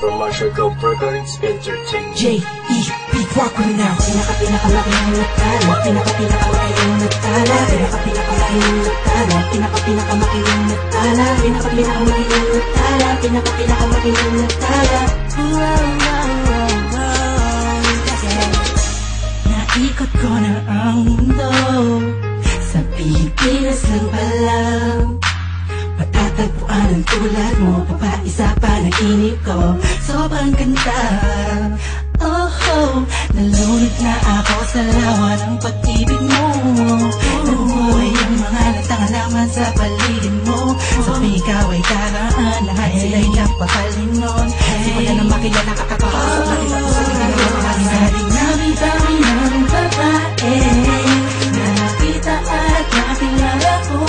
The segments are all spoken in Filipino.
from Marshall Go Recordings Entertainment. J.E.B. Walk with me now. Pinakamalaki ng nagtala, pinakamalaki ng nagtala, pinakamalaki ng nagtala, pinakamalaki ng nagtala, pinakamalaki ng nagtala, pinakamalaki ng nagtala. Naikot ko na ang mundo, sa Pilipinas lang pala. Matatagpuan ang tulad mo, papaisa pa ng inip ko. Sobrang ganda, oh, nalunod na ako sa lawa ng pag-ibig mo. Nabuhay ang mga natangalaman sa paligid mo. Sa ikaw ay karaan, lahat sila'y napakalingon. Simula na makilala ka kakapasok, nakita ko sa tingin mo. Sa dinami-dami ng babae na nakita at nakilala ko,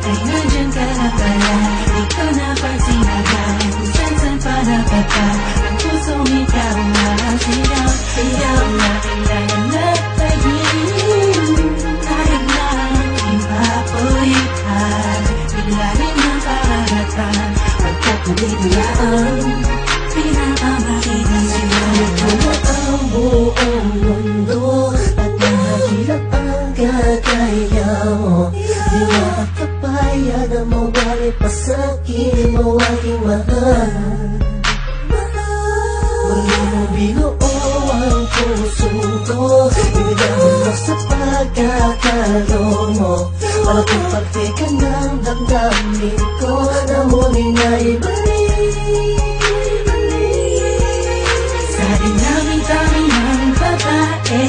ay nandyan ka na pala, di ko na pagsinagan. Kung saan pa napapa, ang pusong ikaw ang sigaw. Sigaw na kailangan na tayin, kahit na ipapulitan, ilalim ng karagatan, pagkatuloy nila ang pinakamakita sila. Ang buong mundo at mahirap ang kagaya mo. Di makakapayag na mawali pa sa'kin mo aking mahal. Binuo ang puso ko, ibigay mo sa pagkakalo mo. Para kung pagteka ng damdamin ko, na muling naibalik. Sa dinami-dami ng babae